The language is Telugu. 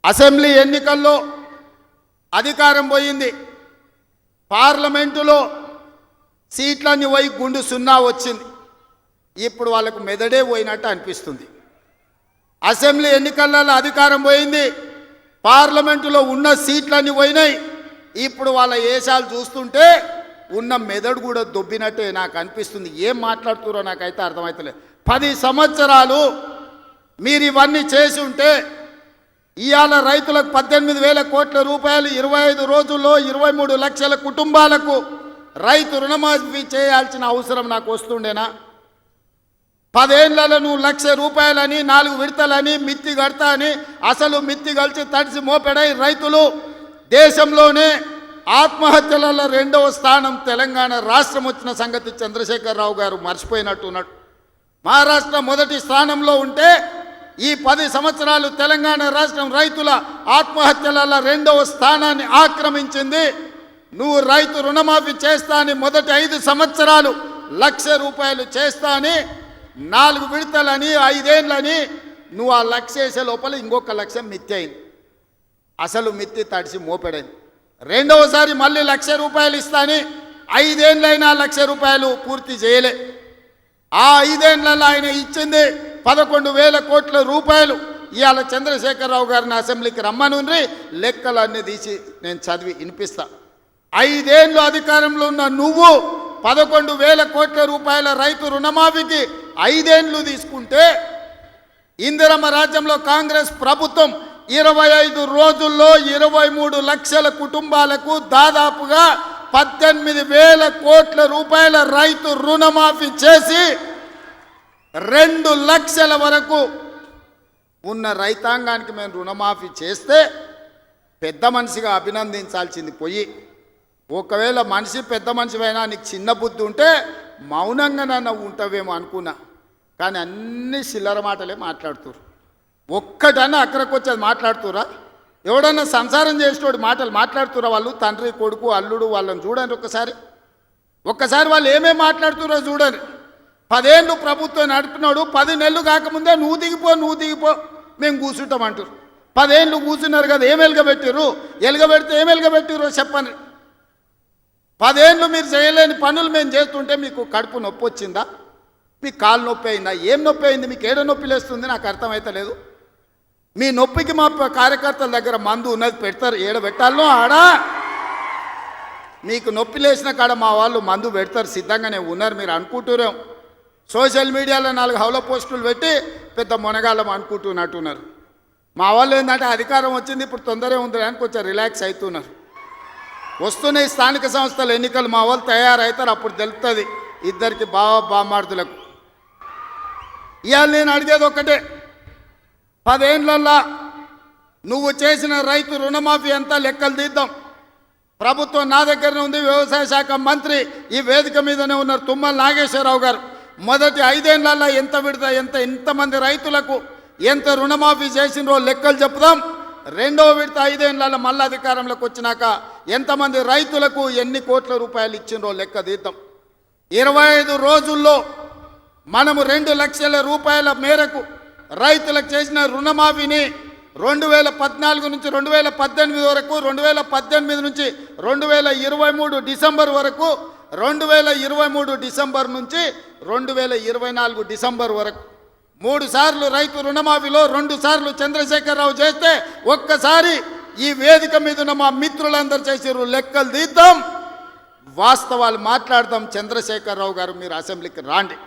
అసెంబ్లీ ఎన్నికల్లో అధికారం పోయింది, పార్లమెంటులో సీట్లన్నీ పోయి గుండు సున్నా వచ్చింది. ఇప్పుడు వాళ్ళకు మెదడే పోయినట్టు అనిపిస్తుంది. అసెంబ్లీ ఎన్నికలలో అధికారం పోయింది, పార్లమెంటులో ఉన్న సీట్లన్నీ పోయినాయి. ఇప్పుడు వాళ్ళ ఏషాలు చూస్తుంటే ఉన్న మెదడు కూడా దొబ్బినట్టే నాకు అనిపిస్తుంది. ఏం మాట్లాడుతున్నారో నాకైతే అర్థమవుతలేదు. 10 సంవత్సరాలు మీరు ఇవన్నీ చేసి ఉంటే ఇవాళ రైతులకు 18,000 కోట్ల రూపాయలు 25 రోజుల్లో 23 లక్షల కుటుంబాలకు రైతు రుణమాఫీ చేయాల్సిన అవసరం నాకు వస్తుండేనా? 10 ఏళ్లలో నువ్వు 1,00,000 రూపాయలని 4 విడతలని మిత్తి కడతా అని అసలు మిత్తి కలిసి తడిసి మోపెడై రైతులు దేశంలోనే ఆత్మహత్యలలో 2వ స్థానం తెలంగాణ రాష్ట్రం వచ్చిన సంగతి చంద్రశేఖరరావు గారు మర్చిపోయినట్టున్నాడు. మహారాష్ట్ర మొదటి స్థానంలో ఉంటే ఈ 10 సంవత్సరాలు తెలంగాణ రాష్ట్రం రైతుల ఆత్మహత్యలలో 2వ స్థానాన్ని ఆక్రమించింది. నువ్వు రైతు రుణమాఫీ చేస్తా అని మొదటి 5 సంవత్సరాలు 1,00,000 రూపాయలు చేస్తా అని 4 విడతలని 5 ఏళ్ళని నువ్వు ఆ 1,00,000 చేసే లోపల ఇంకొక 1,00,000 మిత్తి అయింది. అసలు మిత్తి తడిసి మోపెడైంది. రెండవసారి మళ్ళీ 1,00,000 రూపాయలు ఇస్తాని 5 ఏళ్ళైనా 1,00,000 రూపాయలు పూర్తి చేయలే. ఆ 5 ఏళ్ళలో ఆయన ఇచ్చింది 11,000 కోట్ల రూపాయలు. ఇవాళ చంద్రశేఖరరావు గారిని అసెంబ్లీకి రమ్మనుండ్రి, లెక్కలన్నీ తీసి నేను చదివి వినిపిస్తా. 5 ఏళ్ళు అధికారంలో ఉన్న నువ్వు 11,000 కోట్ల రూపాయల రైతు రుణమాఫీకి 5 ఏళ్ళు తీసుకుంటే, ఇందిరమ్మ రాజ్యంలో కాంగ్రెస్ ప్రభుత్వం 25 రోజుల్లో 23 లక్షల కుటుంబాలకు దాదాపుగా 18,000 కోట్ల రూపాయల రైతు రుణమాఫీ చేసి 2 లక్షల వరకు ఉన్న రైతాంగానికి మేము రుణమాఫీ చేస్తే పెద్ద మనిషిగా అభినందించాల్సింది పోయి, ఒకవేళ మనిషి పెద్ద మనిషివైనా నీకు చిన్న బుద్ధి ఉంటే మౌనంగా నన్ను ఉంటావేమో అనుకున్నా. కానీ అన్ని చిల్లర మాటలే మాట్లాడుతురు. ఒక్కటన్నా అక్కడికి వచ్చేది మాట్లాడుతురా? ఎవడన్నా సంసారం చేసేటోడు మాటలు మాట్లాడుతురా? వాళ్ళు తండ్రి కొడుకు అల్లుడు వాళ్ళని చూడండి ఒక్కసారి వాళ్ళు ఏమేమి మాట్లాడుతురో చూడండి. 10 ఏళ్ళు ప్రభుత్వం నడిపినాడు, 10 నెలలు కాకముందే నువ్వు దిగిపో మేము కూర్చుంటామంటారు. 10 ఏళ్ళు కూర్చున్నారు కదా, ఏం ఎలుగబెట్టిర్రు? ఎలుగబెడితే ఏం ఎలుగబెట్టిర్రో చెప్పండి. 10 ఏళ్ళు మీరు చేయలేని పనులు మేము చేస్తుంటే మీకు కడుపు నొప్పి వచ్చిందా? మీకు కాలు నొప్పి అయిందా? ఏం నొప్పి అయింది? మీకు ఏడ నొప్పి లేస్తుంది? నాకు అర్థమవుతలేదు. మీ నొప్పికి మా కార్యకర్తల దగ్గర మందు ఉన్నది, పెడతారు. ఏడ పెట్టాలనో ఆడ మీకు నొప్పి లేచిన కాడ మా వాళ్ళు మందు పెడతారు, సిద్ధంగానే ఉన్నారు. మీరు అనుకుంటున్నాం సోషల్ మీడియాలో 4 హౌల పోస్టులు పెట్టి పెద్ద మొనగాళ్ళం అనుకుంటున్నట్టున్నారు. మా వాళ్ళు ఏంటంటే అధికారం వచ్చింది ఇప్పుడు తొందరగా ఉంది అని కొంచెం రిలాక్స్ అవుతున్నారు. వస్తున్నాయి స్థానిక సంస్థల ఎన్నికలు, మా వాళ్ళు తయారవుతారు, అప్పుడు తెలుస్తుంది ఇద్దరికి బామార్దులకు. ఇవాళ నేను అడిగేది ఒక్కటే, 10 ఏళ్ళల్లో నువ్వు చేసిన రైతు రుణమాఫీ అంతా లెక్కలు తీద్దాం. ప్రభుత్వం నా దగ్గరనే ఉంది, వ్యవసాయ శాఖ మంత్రి ఈ వేదిక మీదనే ఉన్నారు, తుమ్మల నాగేశ్వరరావు గారు. మొదటి 5 ఏళ్ళల్లో ఎంత విడత ఎంతమంది రైతులకు ఎంత రుణమాఫీ చేసినో లెక్కలు చెప్దాం. 2వ విడత 5 ఏళ్ళల్లో మళ్ళీ అధికారంలోకి వచ్చినాక ఎంతమంది రైతులకు ఎన్ని కోట్ల రూపాయలు ఇచ్చినో లెక్క తీద్దాం. 25 రోజుల్లో మనము 2 లక్షల రూపాయల మేరకు రైతులకు చేసిన రుణమాఫీని 2014 నుంచి 2018 వరకు, 2018 నుంచి 2023 డిసెంబర్ వరకు, 2023 డిసెంబర్ నుంచి 2024 డిసెంబర్ వరకు 3 సార్లు రైతు రుణమాఫీలో 2 సార్లు చంద్రశేఖరరావు చేస్తే ఒక్కసారి ఈ వేదిక మీద ఉన్న మా మిత్రులందరూ చేసిర్రు. లెక్కలు తీద్దాం, వాస్తవాలు మాట్లాడదాం. చంద్రశేఖరరావు గారు మీరు అసెంబ్లీకి రాండి.